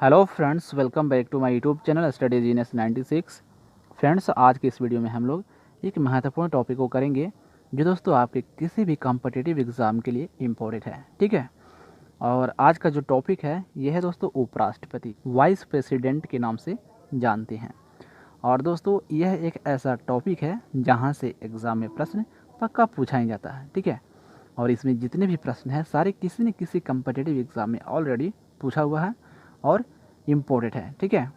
Hello friends, welcome back to my YouTube channel study genius 96। Friends, आज के इस video में हम लोग एक महत्वपूर्ण टॉपिक को करेंगे जो दोस्तों आपके किसी भी कॉम्पिटिटिव एग्ज़ाम के लिए इम्पोर्टेंट है। ठीक है। और आज का जो टॉपिक है यह है दोस्तों उपराष्ट्रपति, वाइस प्रेसिडेंट के नाम से जानते हैं। और दोस्तों यह एक ऐसा टॉपिक है जहाँ से एग्ज़ाम में प्रश्न पक्का पूछा ही जाता है। ठीक है। और इसमें जितने भी प्रश्न हैं सारे किसी न किसी कॉम्पिटिटिव एग्ज़ाम में ऑलरेडी पूछा हुआ है और इम्पोर्टेंट है। ठीक है।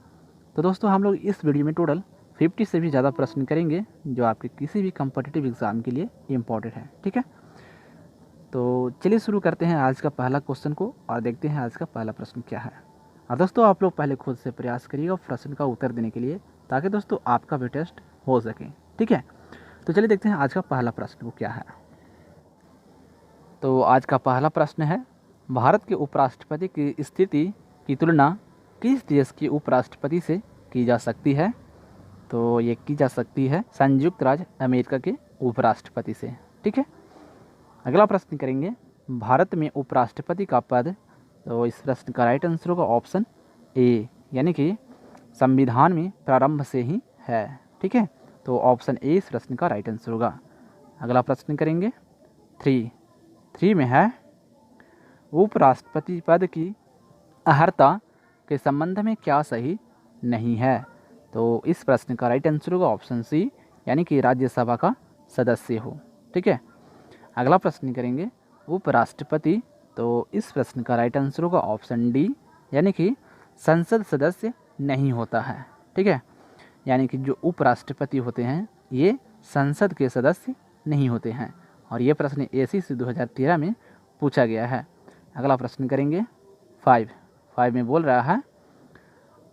तो दोस्तों हम लोग इस वीडियो में टोटल 50 से भी ज़्यादा प्रश्न करेंगे जो आपके किसी भी कॉम्पिटिटिव एग्ज़ाम के लिए इम्पोर्टेंट है। ठीक है। तो चलिए शुरू करते हैं आज का पहला क्वेश्चन को और देखते हैं आज का पहला प्रश्न क्या है। और दोस्तों आप लोग पहले खुद से प्रयास करिएगा प्रश्न का उत्तर देने के लिए, ताकि दोस्तों आपका भी टेस्ट हो सके। ठीक है। तो चलिए देखते हैं आज का पहला प्रश्न वो क्या है। तो आज का पहला प्रश्न है, भारत के उपराष्ट्रपति की स्थिति की तुलना किस देश के उपराष्ट्रपति से की जा सकती है? तो ये की जा सकती है संयुक्त राज्य अमेरिका के उपराष्ट्रपति से। ठीक है। अगला प्रश्न करेंगे, भारत में उपराष्ट्रपति का पद, तो इस प्रश्न का राइट आंसर होगा ऑप्शन ए, यानी कि संविधान में प्रारंभ से ही है। ठीक है। तो ऑप्शन ए इस प्रश्न का राइट आंसर होगा। अगला प्रश्न करेंगे 3 में है, उपराष्ट्रपति पद की अर्हता के संबंध में क्या सही नहीं है? तो इस प्रश्न का राइट आंसर होगा ऑप्शन सी, यानी कि राज्यसभा का सदस्य हो। ठीक है। अगला प्रश्न करेंगे उपराष्ट्रपति, तो इस प्रश्न का राइट आंसर होगा ऑप्शन डी, यानी कि संसद सदस्य नहीं होता है। ठीक है। यानी कि जो उपराष्ट्रपति होते हैं ये संसद के सदस्य नहीं होते हैं। और ये प्रश्न एसएससी 2013 में पूछा गया है। अगला प्रश्न करेंगे 5 में बोल रहा है,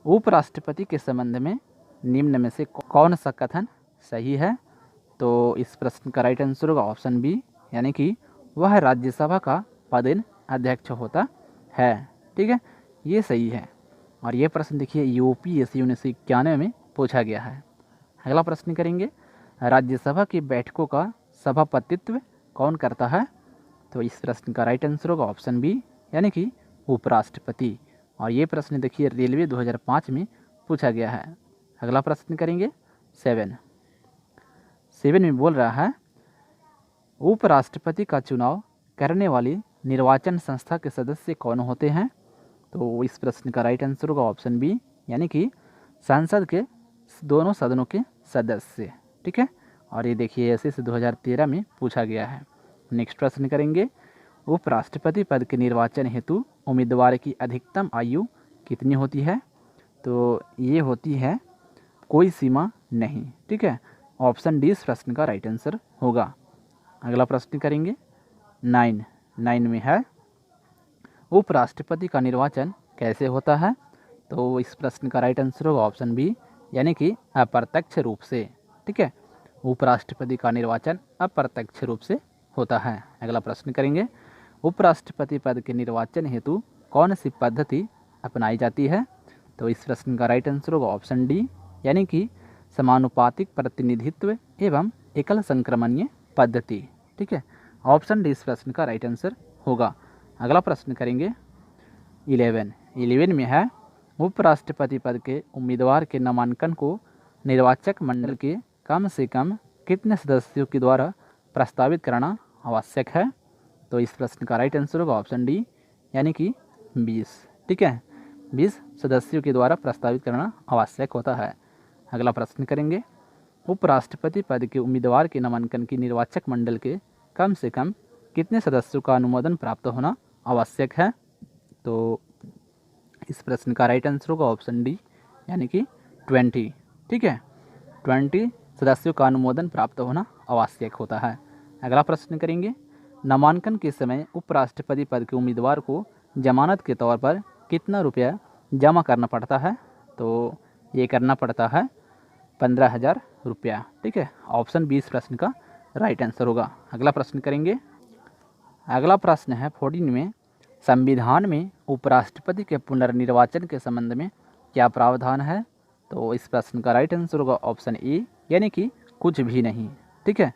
उपराष्ट्रपति के संबंध में निम्न में से कौन सा कथन सही है? तो इस प्रश्न का राइट आंसर होगा ऑप्शन बी, यानी कि वह राज्यसभा का पदेन अध्यक्ष होता है। ठीक है। ये सही है। और ये प्रश्न देखिए यूपीएससी 1991 में पूछा गया है। अगला प्रश्न करेंगे, राज्यसभा की बैठकों का सभापतित्व कौन करता है? तो इस प्रश्न का राइट आंसर होगा ऑप्शन बी, यानी कि उपराष्ट्रपति। और ये प्रश्न देखिए रेलवे 2005 में पूछा गया है। अगला प्रश्न करेंगे 7 में बोल रहा है, उपराष्ट्रपति का चुनाव करने वाली निर्वाचन संस्था के सदस्य कौन होते हैं? तो इस प्रश्न का राइट आंसर होगा ऑप्शन बी, यानी कि संसद के दोनों सदनों के सदस्य। ठीक है। और ये देखिए ऐसे 2013 में पूछा गया है। नेक्स्ट प्रश्न करेंगे, उपराष्ट्रपति पद के निर्वाचन हेतु उम्मीदवार की अधिकतम आयु कितनी होती है? तो ये होती है कोई सीमा नहीं। ठीक है। ऑप्शन डी इस प्रश्न का राइट आंसर होगा। अगला प्रश्न करेंगे 9 में है, उपराष्ट्रपति का निर्वाचन कैसे होता है? तो इस प्रश्न का राइट आंसर होगा ऑप्शन बी, यानी कि अप्रत्यक्ष रूप से। ठीक है। उपराष्ट्रपति का निर्वाचन अप्रत्यक्ष रूप से होता है। अगला प्रश्न करेंगे, उपराष्ट्रपति पद के निर्वाचन हेतु कौन सी पद्धति अपनाई जाती है? तो इस प्रश्न का राइट आंसर होगा ऑप्शन डी, यानी कि समानुपातिक प्रतिनिधित्व एवं एकल संक्रमणीय पद्धति। ठीक है। ऑप्शन डी इस प्रश्न का राइट आंसर होगा। अगला प्रश्न करेंगे 11 में है, उपराष्ट्रपति पद के उम्मीदवार के नामांकन को निर्वाचक मंडल के कम से कम कितने सदस्यों के द्वारा प्रस्तावित करना आवश्यक है? तो इस प्रश्न का राइट आंसर होगा ऑप्शन डी, यानी कि 20। ठीक है। 20 सदस्यों के द्वारा प्रस्तावित करना आवश्यक होता है। अगला प्रश्न करेंगे, उपराष्ट्रपति पद के उम्मीदवार के नामांकन की निर्वाचक मंडल के कम से कम कितने सदस्यों का अनुमोदन प्राप्त होना आवश्यक है? तो इस प्रश्न का राइट आंसर होगा ऑप्शन डी, यानी कि 20। ठीक है। 20 सदस्यों का अनुमोदन प्राप्त होना आवश्यक होता है। अगला प्रश्न करेंगे, नामांकन के समय उपराष्ट्रपति पद के उम्मीदवार को जमानत के तौर पर कितना रुपया जमा करना पड़ता है? तो ये करना पड़ता है 15,000 रुपया। ठीक है। ऑप्शन बी इस प्रश्न का राइट आंसर होगा। अगला प्रश्न करेंगे, अगला प्रश्न है 14 में, संविधान में उपराष्ट्रपति के पुनर्निर्वाचन के संबंध में क्या प्रावधान है? तो इस प्रश्न का राइट आंसर होगा ऑप्शन ए, यानी कि कुछ भी नहीं। ठीक है।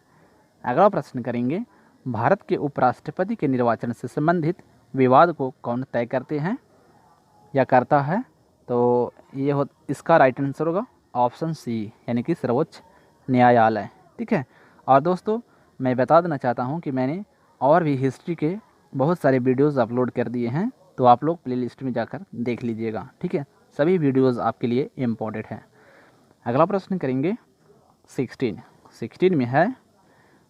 अगला प्रश्न करेंगे, भारत के उपराष्ट्रपति के निर्वाचन से संबंधित विवाद को कौन तय करते हैं या करता है? तो ये हो इसका राइट आंसर होगा ऑप्शन सी, यानी कि सर्वोच्च न्यायालय। ठीक है। और दोस्तों मैं बता देना चाहता हूँ कि मैंने और भी हिस्ट्री के बहुत सारे वीडियोज़ अपलोड कर दिए हैं, तो आप लोग प्लेलिस्ट में जाकर देख लीजिएगा। ठीक है, सभी वीडियोज़ आपके लिए इम्पोर्टेंट हैं। अगला प्रश्न करेंगे 16 में है,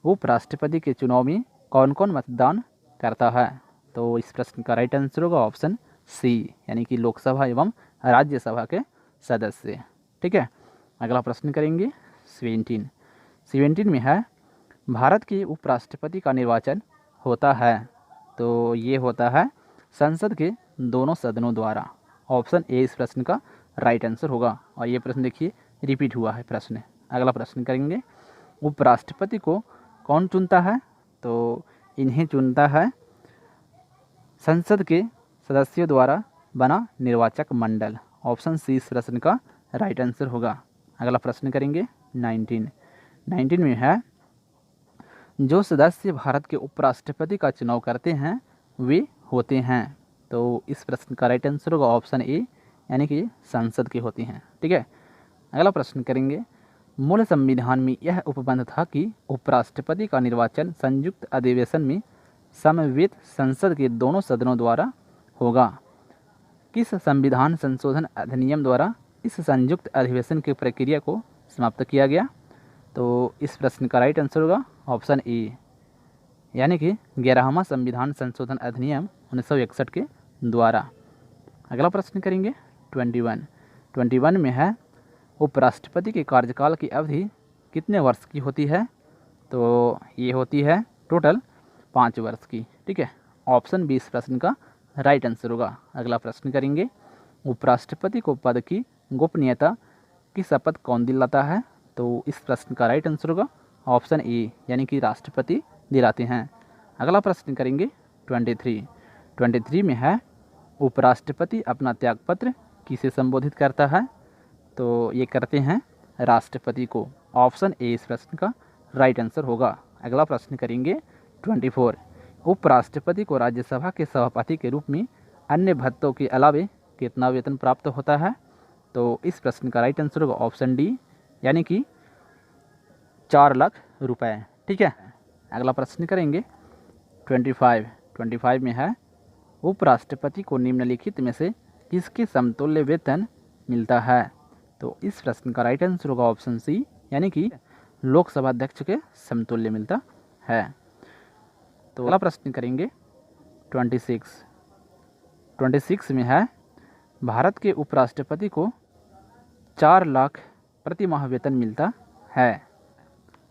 उपराष्ट्रपति के चुनाव में कौन कौन मतदान करता है? तो इस प्रश्न का राइट आंसर होगा ऑप्शन सी, यानी कि लोकसभा एवं राज्यसभा के सदस्य। ठीक है। अगला प्रश्न करेंगे 17 में है, भारत के उपराष्ट्रपति का निर्वाचन होता है? तो ये होता है संसद के दोनों सदनों द्वारा। ऑप्शन ए इस प्रश्न का राइट आंसर होगा। और ये प्रश्न देखिए रिपीट हुआ है प्रश्न। अगला प्रश्न करेंगे, उपराष्ट्रपति को कौन चुनता है? तो इन्हें चुनता है संसद के सदस्यों द्वारा बना निर्वाचक मंडल। ऑप्शन सी इस प्रश्न का राइट आंसर होगा। अगला प्रश्न करेंगे 19 में है, जो सदस्य भारत के उपराष्ट्रपति का चुनाव करते हैं वे होते हैं? तो इस प्रश्न का राइट आंसर होगा ऑप्शन ए, यानी कि संसद के होती हैं। ठीक है। अगला प्रश्न करेंगे, मूल संविधान में यह उपबंध था कि उपराष्ट्रपति का निर्वाचन संयुक्त अधिवेशन में समवेत संसद के दोनों सदनों द्वारा होगा। किस संविधान संशोधन अधिनियम द्वारा इस संयुक्त अधिवेशन की प्रक्रिया को समाप्त किया गया? तो इस प्रश्न का राइट आंसर होगा ऑप्शन ए, यानी कि 11वां संविधान संशोधन अधिनियम 1961 के द्वारा। अगला प्रश्न करेंगे 21 में है, उपराष्ट्रपति के कार्यकाल की अवधि कितने वर्ष की होती है? तो ये होती है टोटल 5 वर्ष की। ठीक है। ऑप्शन बी इस प्रश्न का राइट आंसर होगा। अगला प्रश्न करेंगे, उपराष्ट्रपति को पद की गोपनीयता की शपथ कौन दिलाता है? तो इस प्रश्न का राइट आंसर होगा ऑप्शन ए, यानी कि राष्ट्रपति दिलाते हैं। अगला प्रश्न करेंगे 23 में है, उपराष्ट्रपति अपना त्यागपत्र किसे संबोधित करता है? तो ये करते हैं राष्ट्रपति को। ऑप्शन ए इस प्रश्न का राइट आंसर होगा। अगला प्रश्न करेंगे 24, उपराष्ट्रपति को राज्यसभा के सभापति के रूप में अन्य भत्तों के अलावे कितना वेतन प्राप्त होता है? तो इस प्रश्न का राइट आंसर होगा ऑप्शन डी, यानी कि 4 लाख रुपए। ठीक है। अगला प्रश्न करेंगे 25 में है, उपराष्ट्रपति को निम्नलिखित में से किसके समतुल्य वेतन मिलता है? तो इस प्रश्न का राइट आंसर होगा ऑप्शन सी, यानी कि लोकसभा अध्यक्ष के समतुल्य मिलता है। तो अगला प्रश्न करेंगे 26 में है, भारत के उपराष्ट्रपति को 4 लाख प्रति माह वेतन मिलता है,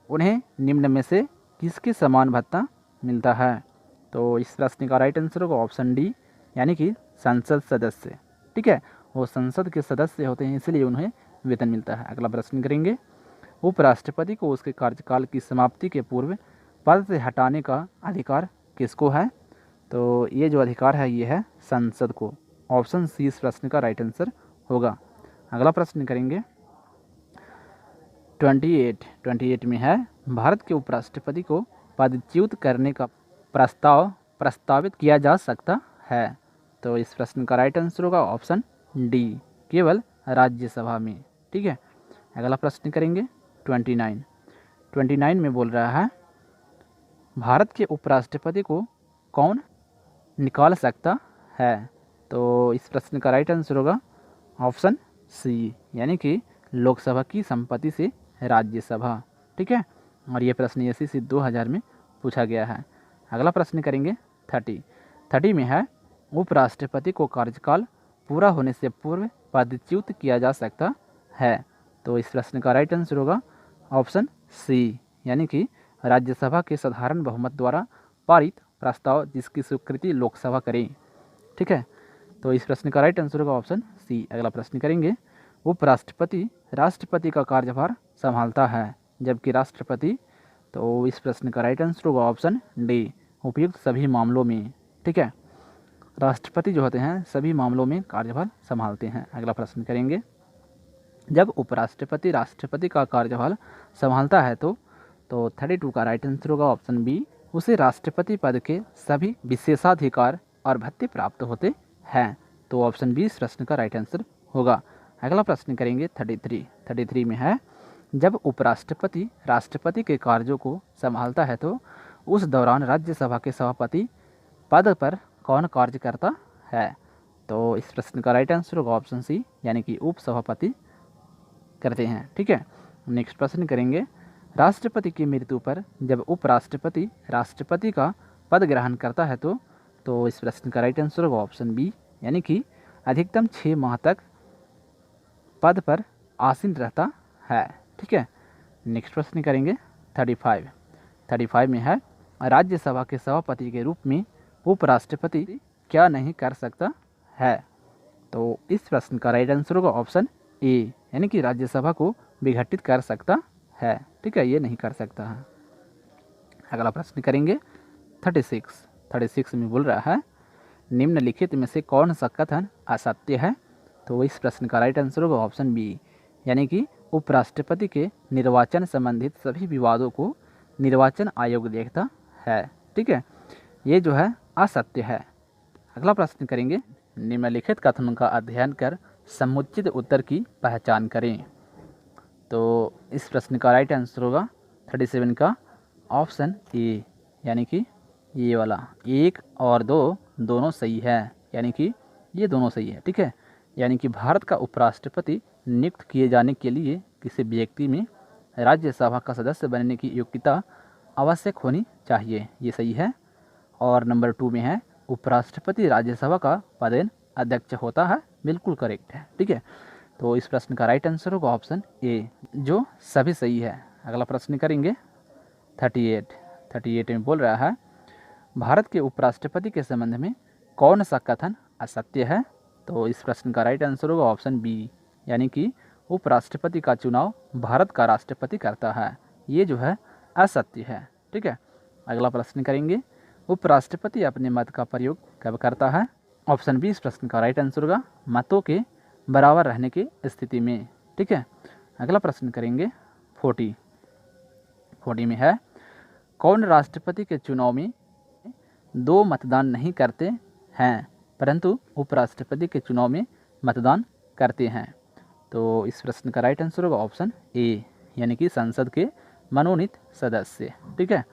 उन्हें निम्न में से किसके समान भत्ता मिलता है? तो इस प्रश्न का राइट आंसर होगा ऑप्शन डी, यानी कि संसद सदस्य। ठीक है, वो संसद के सदस्य होते हैं इसलिए उन्हें वेतन मिलता है। अगला प्रश्न करेंगे, उपराष्ट्रपति को उसके कार्यकाल की समाप्ति के पूर्व पद से हटाने का अधिकार किसको है? तो ये जो अधिकार है ये है संसद को। ऑप्शन सी इस प्रश्न का राइट आंसर होगा। अगला प्रश्न करेंगे 28 में है, भारत के उपराष्ट्रपति को पदच्युत करने का प्रस्तावित किया जा सकता है? तो इस प्रश्न का राइट आंसर होगा ऑप्शन डी, केवल राज्यसभा में। ठीक है। अगला प्रश्न करेंगे 29 में बोल रहा है, भारत के उपराष्ट्रपति को कौन निकाल सकता है? तो इस प्रश्न का राइट आंसर होगा ऑप्शन सी, यानी कि लोकसभा की संपत्ति से राज्यसभा। ठीक है। और ये प्रश्न SSC 2000 में पूछा गया है। अगला प्रश्न करेंगे 30 में है, उपराष्ट्रपति को कार्यकाल पूरा होने से पूर्व पदच्युत किया जा सकता है? तो इस प्रश्न का राइट आंसर होगा ऑप्शन सी, यानी कि राज्यसभा के साधारण बहुमत द्वारा पारित प्रस्ताव जिसकी स्वीकृति लोकसभा करे। ठीक है। तो इस प्रश्न का राइट आंसर होगा ऑप्शन सी। अगला प्रश्न करेंगे, उपराष्ट्रपति राष्ट्रपति का कार्यभार संभालता है जबकि राष्ट्रपति, तो इस प्रश्न का राइट आंसर होगा ऑप्शन डी, उपयुक्त सभी मामलों में। ठीक है। राष्ट्रपति जो होते हैं सभी मामलों में कार्यभार संभालते हैं। अगला प्रश्न करेंगे, जब उपराष्ट्रपति राष्ट्रपति का कार्यभार संभालता है तो 32 का राइट आंसर होगा ऑप्शन बी, उसे राष्ट्रपति पद के सभी विशेषाधिकार और भत्ते प्राप्त होते हैं। तो ऑप्शन बी इस प्रश्न का राइट आंसर होगा। अगला प्रश्न करेंगे 33 में है, जब उपराष्ट्रपति राष्ट्रपति के कार्यों को संभालता है तो उस दौरान राज्यसभा के सभापति पद पर कौन कार्य करता है। तो इस प्रश्न का राइट आंसर होगा ऑप्शन सी, यानी कि उपसभापति करते हैं। ठीक है, नेक्स्ट प्रश्न करेंगे, राष्ट्रपति की मृत्यु पर जब उपराष्ट्रपति राष्ट्रपति का पद ग्रहण करता है तो इस प्रश्न का राइट आंसर होगा ऑप्शन बी, यानी कि अधिकतम 6 माह तक पद पर आसीन रहता है। ठीक है, नेक्स्ट प्रश्न करेंगे 35 में है, राज्यसभा के सभापति के रूप में उपराष्ट्रपति क्या नहीं कर सकता है। तो इस प्रश्न का राइट आंसर होगा ऑप्शन ए, यानी कि राज्यसभा को विघटित कर सकता है। ठीक है, ये नहीं कर सकता है। अगला प्रश्न करेंगे 36 में बोल रहा है, निम्नलिखित में से कौन सा कथन असत्य है। तो इस प्रश्न का राइट आंसर होगा ऑप्शन बी, यानी कि उपराष्ट्रपति के निर्वाचन संबंधित सभी विवादों को निर्वाचन आयोग देखता है। ठीक है, ये जो है असत्य है। अगला प्रश्न करेंगे, निम्नलिखित कथनों का अध्ययन कर समुचित उत्तर की पहचान करें। तो इस प्रश्न का राइट आंसर होगा 37 का ऑप्शन ए, यानी कि ये वाला 1 और 2 दोनों सही है, यानी कि ये दोनों सही है। ठीक है, यानी कि भारत का उपराष्ट्रपति नियुक्त किए जाने के लिए किसी व्यक्ति में राज्यसभा का सदस्य बनने की योग्यता आवश्यक होनी चाहिए, ये सही है। और नंबर 2 में है, उपराष्ट्रपति राज्यसभा का पदेन अध्यक्ष होता है, बिल्कुल करेक्ट है। ठीक है, तो इस प्रश्न का राइट आंसर होगा ऑप्शन ए, जो सभी सही है। अगला प्रश्न करेंगे 38 में बोल रहा है, भारत के उपराष्ट्रपति के संबंध में कौन सा कथन असत्य है। तो इस प्रश्न का राइट आंसर होगा ऑप्शन बी, यानी कि उपराष्ट्रपति का चुनाव भारत का राष्ट्रपति करता है, ये जो है असत्य है। ठीक है, अगला प्रश्न करेंगे, उपराष्ट्रपति अपने मत का प्रयोग कब करता है। ऑप्शन बी इस प्रश्न का राइट आंसर होगा मतों के बराबर रहने की स्थिति में। ठीक है, अगला प्रश्न करेंगे 40 में है, कौन राष्ट्रपति के चुनाव में 2 मतदान नहीं करते हैं परंतु उपराष्ट्रपति के चुनाव में मतदान करते हैं। तो इस प्रश्न का राइट आंसर होगा ऑप्शन ए, यानी कि संसद के मनोनीत सदस्य। ठीक है,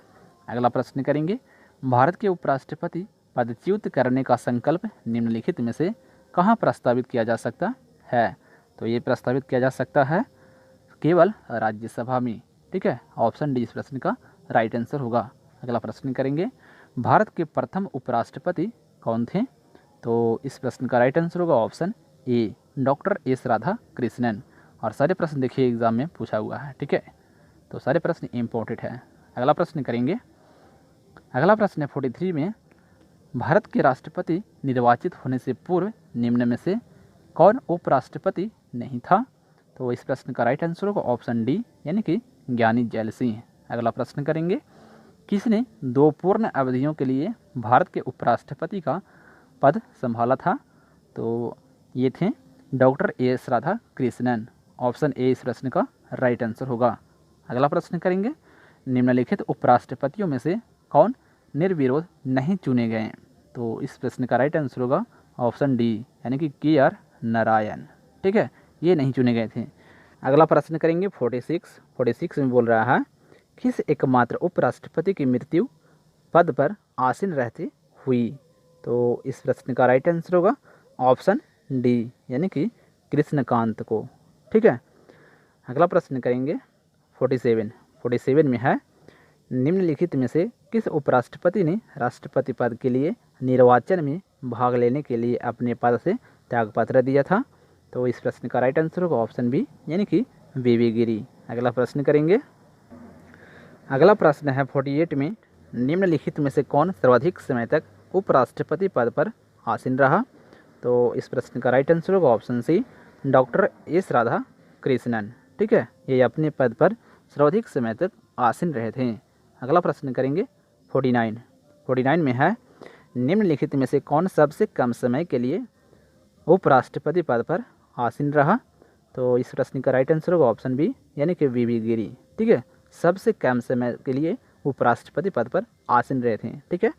अगला प्रश्न करेंगे, भारत के उपराष्ट्रपति पदच्युत करने का संकल्प निम्नलिखित में से कहाँ प्रस्तावित किया जा सकता है। तो ये प्रस्तावित किया जा सकता है केवल राज्यसभा में। ठीक है, ऑप्शन डी इस प्रश्न का राइट आंसर होगा। अगला प्रश्न करेंगे, भारत के प्रथम उपराष्ट्रपति कौन थे। तो इस प्रश्न का राइट आंसर होगा option A, doctor S Radha Krishnan. और सारे प्रश्न देखिए एग्जाम में पूछा हुआ है। ठीक है, तो सारे प्रश्न इम्पोर्टेंट है। अगला प्रश्न करेंगे, अगला प्रश्न है 43 में, भारत के राष्ट्रपति निर्वाचित होने से पूर्व निम्न में से कौन उपराष्ट्रपति नहीं था। तो इस प्रश्न का राइट आंसर होगा ऑप्शन डी, यानी कि ज्ञानी जैल सिंह। अगला प्रश्न करेंगे, किसने 2 पूर्ण अवधियों के लिए भारत के उपराष्ट्रपति का पद संभाला था। तो ये थे doctor S Radha Krishnan. Option A इस प्रश्न का राइट आंसर होगा। अगला प्रश्न करेंगे, निम्नलिखित उपराष्ट्रपतियों में से कौन निर्विरोध नहीं चुने गए। तो इस प्रश्न का राइट आंसर होगा ऑप्शन डी, यानी कि के.आर. नारायण। ठीक है, ये नहीं चुने गए थे। अगला प्रश्न करेंगे 46 में बोल रहा है, किस एकमात्र उपराष्ट्रपति की मृत्यु पद पर आसीन रहती हुई। तो इस प्रश्न का राइट आंसर होगा ऑप्शन डी, यानी कि कृष्णकांत को। ठीक है, अगला प्रश्न करेंगे 47 में है, निम्नलिखित में से किस उपराष्ट्रपति ने राष्ट्रपति पद के लिए निर्वाचन में भाग लेने के लिए अपने पद से त्यागपत्र दिया था। तो इस प्रश्न का राइट आंसर होगा ऑप्शन बी, यानी कि वी.वी. गिरी। अगला प्रश्न करेंगे, अगला प्रश्न है 48 में, निम्नलिखित में से कौन सर्वाधिक समय तक उपराष्ट्रपति पद पर आसीन रहा। तो इस प्रश्न का राइट आंसर होगा option C, doctor S Radha Krishnan. ठीक है, ये अपने पद पर सर्वाधिक समय तक आसीन रहे थे। अगला प्रश्न करेंगे 49 में है, निम्नलिखित में से कौन सबसे कम समय के लिए उपराष्ट्रपति पद पर आसीन रहा। तो इस प्रश्न का राइट आंसर होगा ऑप्शन बी, यानी कि वी.वी. गिरी। ठीक है, सबसे कम समय के लिए उपराष्ट्रपति पद पर आसीन रहे थे। ठीक है,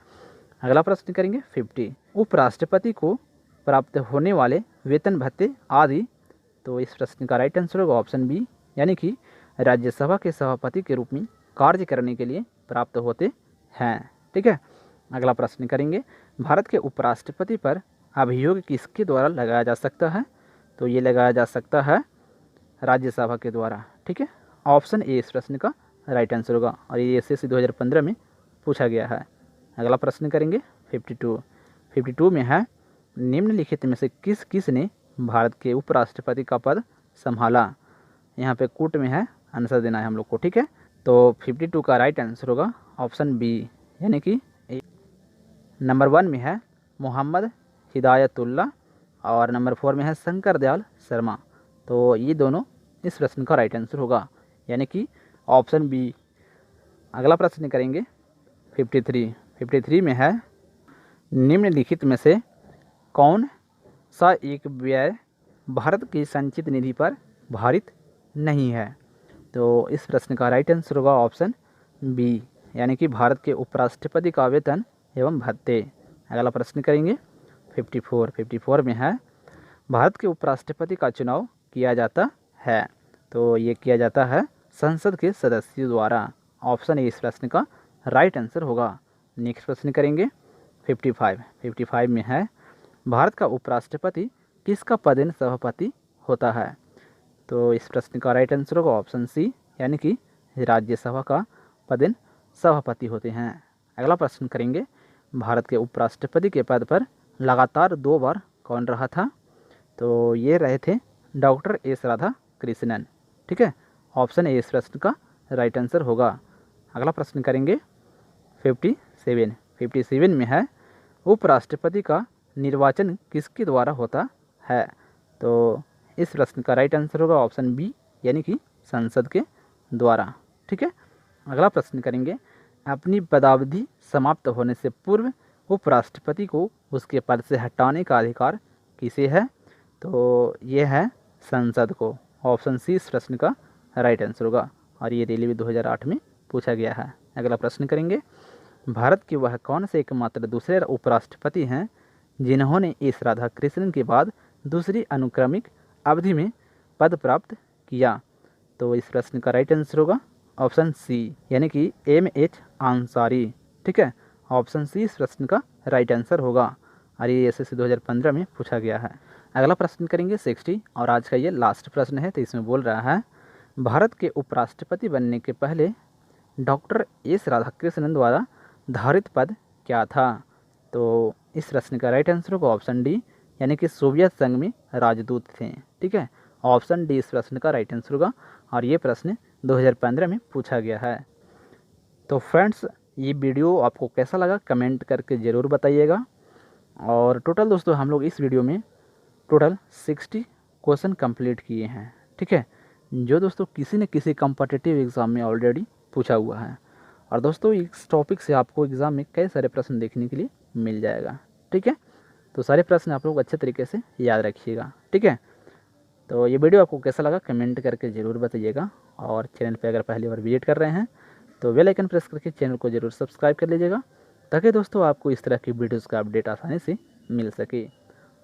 अगला प्रश्न करेंगे 50, उपराष्ट्रपति को प्राप्त होने वाले वेतन भत्ते आदि तो इस प्रश्न का राइट आंसर होगा ऑप्शन बी, यानी कि राज्यसभा के सभापति के रूप में कार्य करने के लिए प्राप्त होते हैं। ठीक है, अगला प्रश्न करेंगे, भारत के उपराष्ट्रपति पर अभियोग किसके द्वारा लगाया जा सकता है? तो ये लगाया जा सकता है राज्यसभा के द्वारा। ठीक है, ऑप्शन ए इस प्रश्न का राइट आंसर होगा और ये एसएससी 2015 में पूछा गया है। अगला प्रश्न करेंगे 52 में है, निम्नलिखित में से किस ने भारत के उपराष्ट्रपति का पद संभाला? यहाँ पे कूट में है, आंसर देना है हम लोग को। ठीक है, तो 52 का राइट आंसर होगा ऑप्शन बी, यानी कि नंबर 1 में है मोहम्मद हिदायतुल्ला और नंबर 4 में है शंकर दयाल शर्मा। तो ये दोनों इस प्रश्न का राइट आंसर होगा, यानी कि ऑप्शन बी। अगला प्रश्न करेंगे 53 में है, निम्नलिखित में से कौन सा एक व्यय भारत की संचित निधि पर भारित नहीं है? तो इस प्रश्न का राइट आंसर होगा ऑप्शन बी, यानी कि भारत के उपराष्ट्रपति का वेतन एवं भत्ते। अगला प्रश्न करेंगे 54 में है, भारत के उपराष्ट्रपति का चुनाव किया जाता है? तो ये किया जाता है संसद के सदस्यों द्वारा। ऑप्शन ए इस प्रश्न का राइट आंसर होगा। नेक्स्ट प्रश्न करेंगे 55 में है, भारत का उपराष्ट्रपति किसका पदेन सभापति होता है? तो इस प्रश्न का राइट आंसर होगा ऑप्शन सी, यानी कि राज्यसभा का पदेन सभापति होते हैं। अगला प्रश्न करेंगे, भारत के उपराष्ट्रपति के पद पर लगातार 2 बार कौन रहा था? तो ये रहे थे डॉक्टर एस राधाकृष्णन। ठीक है, ऑप्शन ए इस प्रश्न का राइट आंसर होगा। अगला प्रश्न करेंगे 57 में है, उपराष्ट्रपति का निर्वाचन किसके द्वारा होता है? तो इस प्रश्न का राइट आंसर होगा ऑप्शन बी, यानी कि संसद के द्वारा। ठीक है, अगला प्रश्न करेंगे, अपनी पदावधि समाप्त होने से पूर्व उपराष्ट्रपति को उसके पद से हटाने का अधिकार किसे है? तो ये है संसद को। ऑप्शन सी इस प्रश्न का राइट आंसर होगा और ये रेलवे 2008 में पूछा गया है। अगला प्रश्न करेंगे, भारत के वह कौन से एकमात्र दूसरे उपराष्ट्रपति हैं जिन्होंने एस राधाकृष्णन के बाद दूसरी अनुक्रमिक अवधि में पद प्राप्त किया? तो इस प्रश्न का राइट आंसर होगा ऑप्शन सी, यानी कि M.H. आंसारी। ठीक है, ऑप्शन सी इस प्रश्न का राइट आंसर होगा और ये एसएससी 2015 में पूछा गया है। अगला प्रश्न करेंगे 60 और आज का ये लास्ट प्रश्न है। तो इसमें बोल रहा है, भारत के उपराष्ट्रपति बनने के पहले डॉक्टर एस राधाकृष्णन द्वारा धारित पद क्या था? तो इस प्रश्न का राइट आंसर होगा ऑप्शन डी, यानी कि सोवियत संघ में राजदूत थे। ठीक है, ऑप्शन डी इस प्रश्न का राइट आंसर होगा और ये प्रश्न 2015 में पूछा गया है। तो फ्रेंड्स, ये वीडियो आपको कैसा लगा कमेंट करके ज़रूर बताइएगा। और टोटल दोस्तों हम लोग इस वीडियो में टोटल 60 क्वेश्चन कंप्लीट किए हैं। ठीक है, जो दोस्तों किसी न किसी कॉम्पिटिटिव एग्ज़ाम में ऑलरेडी पूछा हुआ है। और दोस्तों इस टॉपिक से आपको एग्ज़ाम में कई सारे प्रश्न देखने के लिए मिल जाएगा। ठीक है, तो सारे प्रश्न आप लोग अच्छे तरीके से याद रखिएगा। ठीक है, तो ये वीडियो आपको कैसा लगा कमेंट करके ज़रूर बताइएगा। और चैनल पे अगर पहली बार विजिट कर रहे हैं तो बेल आइकन प्रेस करके चैनल को ज़रूर सब्सक्राइब कर लीजिएगा, ताकि दोस्तों आपको इस तरह की वीडियोज़ का अपडेट आसानी से मिल सके।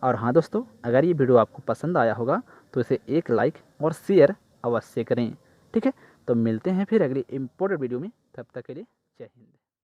और हाँ दोस्तों, अगर ये वीडियो आपको पसंद आया होगा तो इसे एक लाइक और शेयर अवश्य करें। ठीक है, तो मिलते हैं फिर अगली इम्पोर्टेंट वीडियो में, तब तक के लिए जय हिंद।